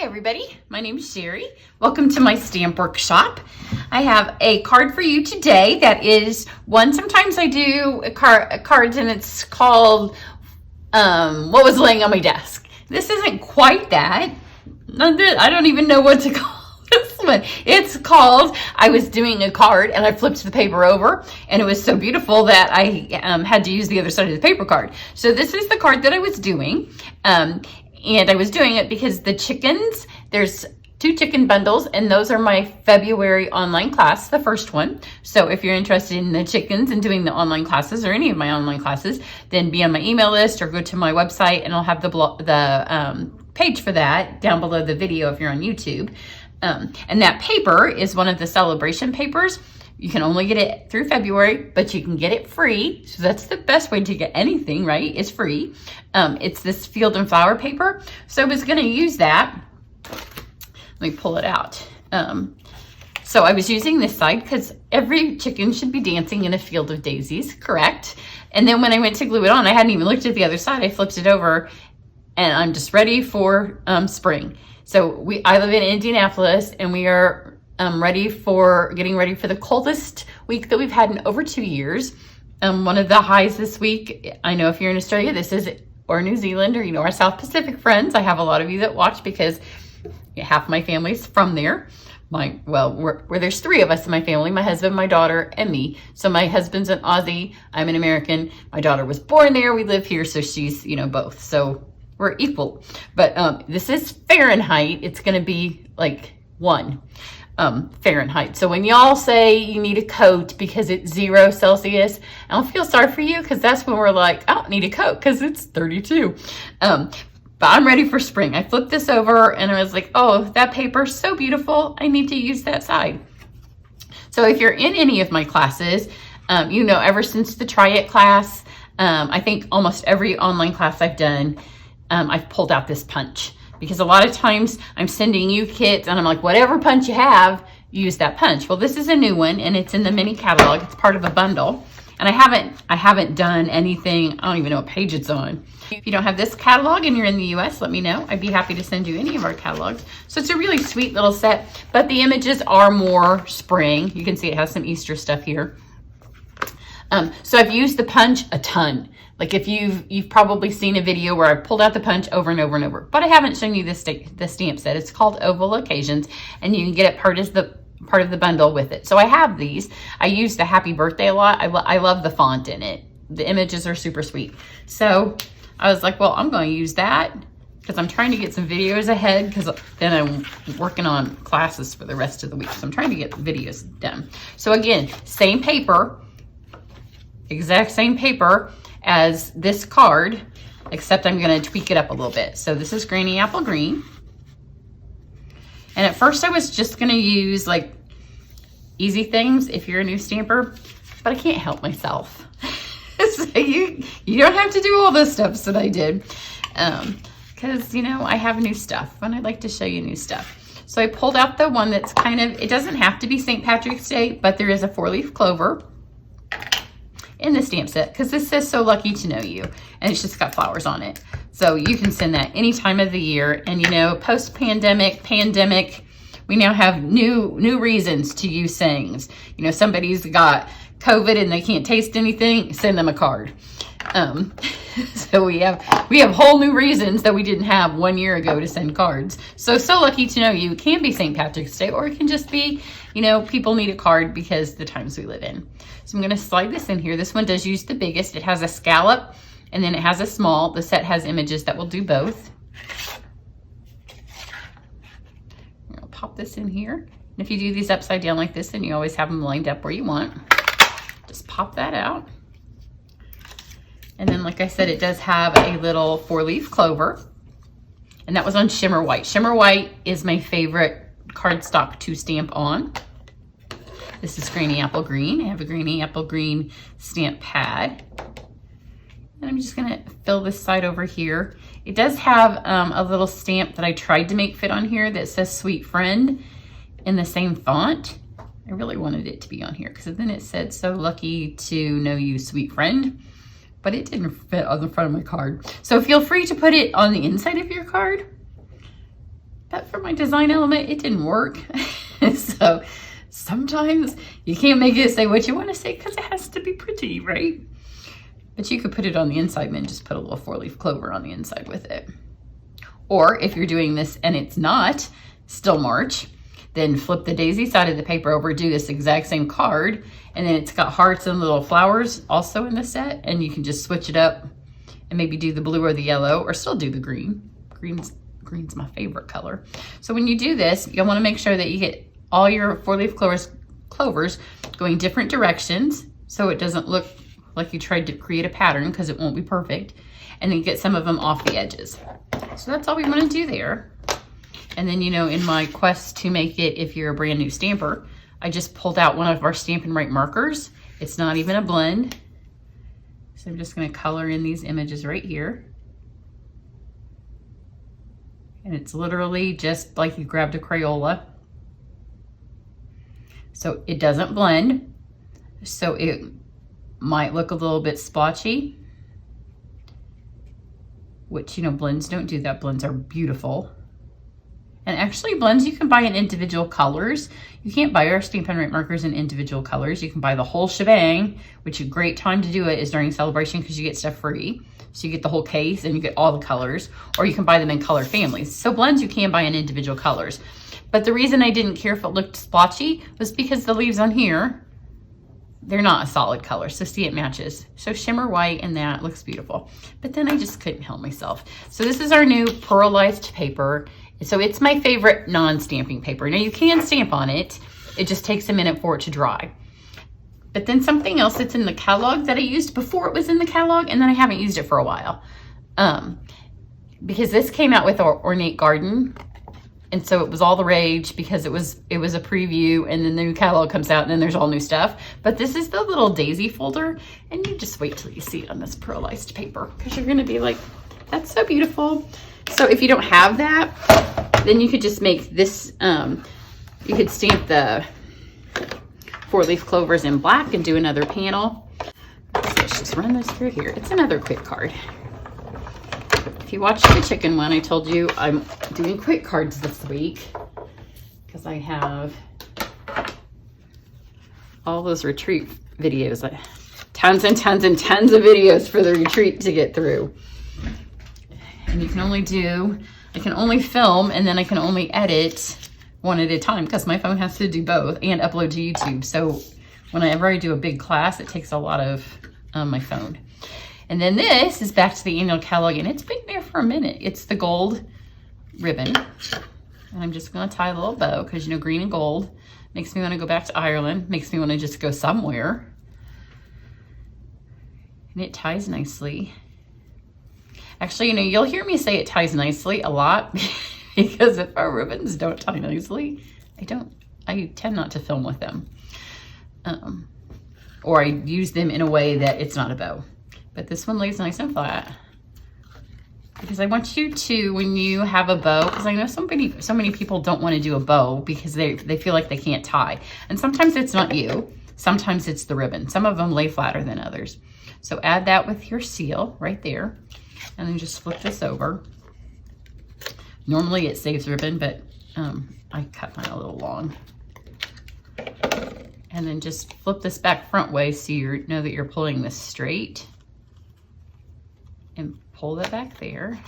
everybody, my name is Cheri. Welcome to my stamp workshop. I have a card for you today that is one, sometimes I do cards and it's called What Was Laying on My Desk. This isn't quite that. I don't even know what to call this one. It's called, I was doing a card and I flipped the paper over and it was so beautiful that I had to use the other side of the paper card. So this is the card that I was doing. And I was doing it because the chickens, there's 2 chicken bundles, and those are my February online class, the first one. So if you're interested in the chickens and doing the online classes or any of my online classes, then be on my email list or go to my website and I'll have the page for that down below the video if you're on YouTube. And that paper is one of the sale-a-bration papers. You can only get it through February, but you can get it free. So that's the best way to get anything, right? It's free. It's this field and flower paper. So I was going to use that. Let me pull it out. So I was using this side because every chicken should be dancing in a field of daisies, correct? And then when I went to glue it on, I hadn't even looked at the other side. I flipped it over and I'm just ready for spring. So I live in Indianapolis and we are getting ready for the coldest week that we've had in over 2 years. One of the highs this week, I know if you're in Australia, or New Zealand, or our South Pacific friends, I have a lot of you that watch because half my family's from there. Where there's 3 of us in my family, my husband, my daughter, and me. So my husband's an Aussie, I'm an American. My daughter was born there, we live here, so she's, both. So we're equal. But this is Fahrenheit. It's gonna be like 1. Fahrenheit. So when y'all say you need a coat because it's 0 Celsius, I don't feel sorry for you because that's when we're like, I don't need a coat because it's 32. But I'm ready for spring. I flipped this over and I was like, oh, that paper's so beautiful. I need to use that side. So if you're in any of my classes, ever since the Try It class, I think almost every online class I've done, I've pulled out this punch. Because a lot of times I'm sending you kits and I'm like, whatever punch you have, use that punch. Well, this is a new one and it's in the mini catalog. It's part of a bundle. And I haven't done anything. I don't even know what page it's on. If you don't have this catalog and you're in the US, let me know. I'd be happy to send you any of our catalogs. So it's a really sweet little set, but the images are more spring. You can see it has some Easter stuff here. So I've used the punch a ton. Like if you've probably seen a video where I've pulled out the punch over and over and over, but I haven't shown you the stamp set. It's called Oval Occasions and you can get it part of the bundle with it. So I have these. I use the Happy Birthday a lot. I love the font in it. The images are super sweet. So I was like, well, I'm going to use that because I'm trying to get some videos ahead because then I'm working on classes for the rest of the week. So I'm trying to get videos done. So again, same paper, exact same paper as this card, except I'm going to tweak it up a little bit. So this is Granny Apple Green. And at first I was just going to use like easy things if you're a new stamper, but I can't help myself. So you don't have to do all the steps that I did because, I have new stuff and I'd like to show you new stuff. So I pulled out the one that's it doesn't have to be St. Patrick's Day, but there is a 4-leaf clover in the stamp set because this says so lucky to know you and it's just got flowers on it, so you can send that any time of the year. And post-pandemic, we now have new reasons to use sayings. Somebody's got COVID and they can't taste anything, send them a card. So we have whole new reasons that we didn't have 1 year ago to send cards. So lucky to know you. It can be St. Patrick's Day, or it can just be, people need a card because the times we live in. So I'm going to slide this in here. This one does use the biggest. It has a scallop and then it has a small. The set has images that will do both. I'll pop this in here. And if you do these upside down like this, then you always have them lined up where you want. Just pop that out. And then, like I said, it does have a little 4-leaf clover. And that was on Shimmer White. Shimmer White is my favorite cardstock to stamp on. This is Granny Apple Green. I have a Granny Apple Green stamp pad. And I'm just gonna fill this side over here. It does have a little stamp that I tried to make fit on here that says Sweet Friend in the same font. I really wanted it to be on here because then it said, so lucky to know you, sweet friend. But it didn't fit on the front of my card. So feel free to put it on the inside of your card. but for my design element, it didn't work. So sometimes you can't make it say what you want to say because it has to be pretty, right? But you could put it on the inside and then just put a little 4-leaf clover on the inside with it. Or if you're doing this and it's not still March, then flip the daisy side of the paper over, do this exact same card, and then it's got hearts and little flowers also in the set, and you can just switch it up and maybe do the blue or the yellow, or still do the green. Green's my favorite color. So when you do this, you'll want to make sure that you get all your 4-leaf clovers going different directions, so it doesn't look like you tried to create a pattern, because it won't be perfect. And then get some of them off the edges. So that's all we want to do there. And then, you know, in my quest to make it, if you're a brand new stamper, I just pulled out one of our Stampin' Right markers. It's not even a blend. So I'm just going to color in these images right here. And it's literally just like you grabbed a Crayola. So it doesn't blend. So it might look a little bit splotchy, which, you know, blends don't do that. Blends are beautiful. And actually blends you can buy in individual colors. You can't buy our Stampin' Right markers in individual colors. You can buy the whole shebang, which a great time to do it is during Celebration because you get stuff free. So you get the whole case and you get all the colors, or you can buy them in color families. So blends you can buy in individual colors. But the reason I didn't care if it looked splotchy was because the leaves on here, they're not a solid color. So see, it matches. So shimmer white and that looks beautiful. But then I just couldn't help myself. So this is our new Pearlized paper. So it's my favorite non-stamping paper. Now you can stamp on it. It just takes a minute for it to dry. But then something else that's in the catalog that I used before it was in the catalog, and then I haven't used it for a while. Because this came out with our Ornate Garden. And so it was all the rage because it was a preview, and then the new catalog comes out and then there's all new stuff. But this is the little daisy folder, and you just wait till you see it on this Pearlized paper because you're gonna be like, that's so beautiful. So if you don't have that, then you could just make this, you could stamp the 4-leaf clovers in black and do another panel. So let's just run this through here. It's another quick card. If you watched the chicken one, I told you I'm doing quick cards this week because I have all those retreat videos, like tons and tons and tons of videos for the retreat to get through. And you can only do, I can only film and then I can only edit one at a time because my phone has to do both and upload to YouTube. So whenever I do a big class, it takes a lot of my phone. And then this is back to the annual catalog, and it's been there for a minute. It's the gold ribbon. And I'm just gonna tie a little bow because, you know, green and gold makes me wanna go back to Ireland, makes me wanna just go somewhere. And it ties nicely. Actually, you know, you'll hear me say it ties nicely a lot because if our ribbons don't tie nicely, I tend not to film with them. Or I use them in a way that it's not a bow. But this one lays nice and flat because I want you to, when you have a bow, because I know so many people don't want to do a bow because they feel like they can't tie. And sometimes it's not you, sometimes it's the ribbon. Some of them lay flatter than others. So add that with your seal right there, and then just flip this over. Normally it saves ribbon, but I cut mine a little long. And then just flip this back front way so you know that you're pulling this straight. And pull that back there.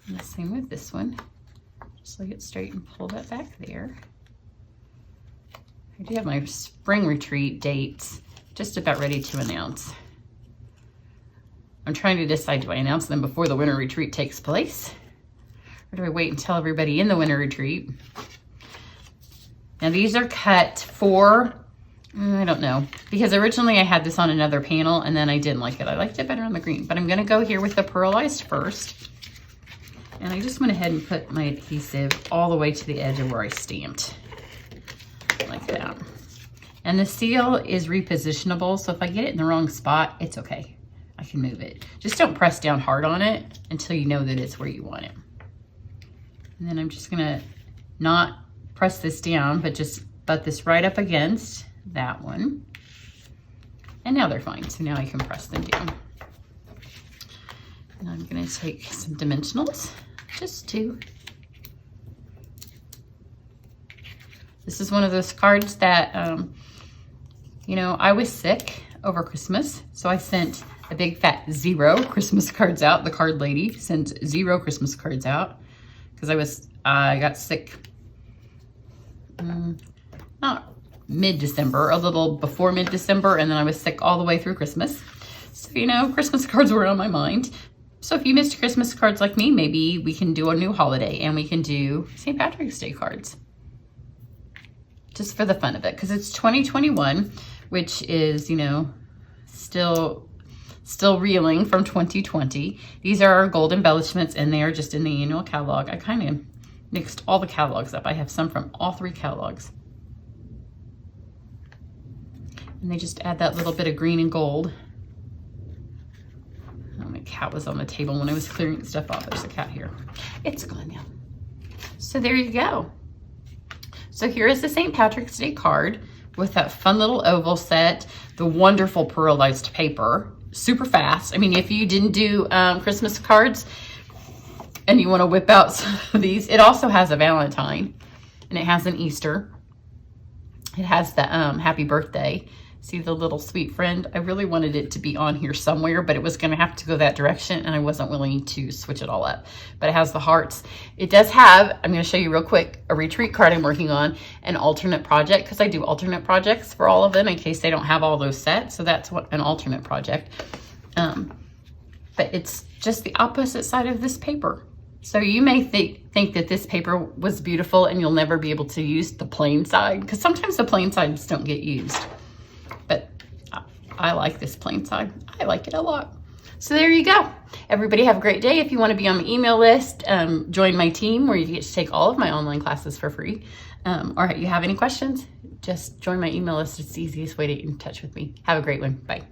And the same with this one. Just lay it straight and pull that back there. I do have my spring retreat dates just about ready to announce. I'm trying to decide, do I announce them before the winter retreat takes place? Or do I wait and tell everybody in the winter retreat? Now these are cut for, I don't know, because originally I had this on another panel and then I didn't like it. I liked it better on the green, but I'm gonna go here with the Pearlized first. And I just went ahead and put my adhesive all the way to the edge of where I stamped, like that. And the seal is repositionable, so if I get it in the wrong spot, it's okay. I can move it. Just don't press down hard on it until you know that it's where you want it. And then I'm just gonna not press this down, but just butt this right up against that one. And now they're fine, so now I can press them down. And I'm gonna take some dimensionals, Just 2. This is one of those cards that, you know, I was sick over Christmas, so I sent a big fat 0 Christmas cards out. The card lady sent 0 Christmas cards out because I got sick, not mid-December, a little before mid-December, and then I was sick all the way through Christmas. So, you know, Christmas cards were on my mind. So if you missed Christmas cards like me, maybe we can do a new holiday and we can do St. Patrick's Day cards. Just for the fun of it, because it's 2021, which is, you know, still reeling from 2020. These are our gold embellishments, and they are just in the annual catalog. I kind of mixed all the catalogs up. I have some from all 3 catalogs. And they just add that little bit of green and gold. Oh, my cat was on the table when I was clearing stuff off. There's a cat here. It's gone now. So there you go. So here is the St. Patrick's Day card with that fun little oval set, the wonderful pearlized paper, super fast. I mean, if you didn't do Christmas cards and you want to whip out some of these, it also has a Valentine and it has an Easter. It has the happy birthday. See the little sweet friend? I really wanted it to be on here somewhere, but it was going to have to go that direction, and I wasn't willing to switch it all up. But it has the hearts. It does have, I'm going to show you real quick, a retreat card I'm working on, an alternate project, because I do alternate projects for all of them in case they don't have all those set. So that's what an alternate project. But it's just the opposite side of this paper. So you may think that this paper was beautiful and you'll never be able to use the plain side, because sometimes the plain sides don't get used. But I like this plain side. I like it a lot. So there you go. Everybody have a great day. If you want to be on the email list, join my team where you get to take all of my online classes for free. Or if you have any questions, just join my email list. It's the easiest way to get in touch with me. Have a great one. Bye.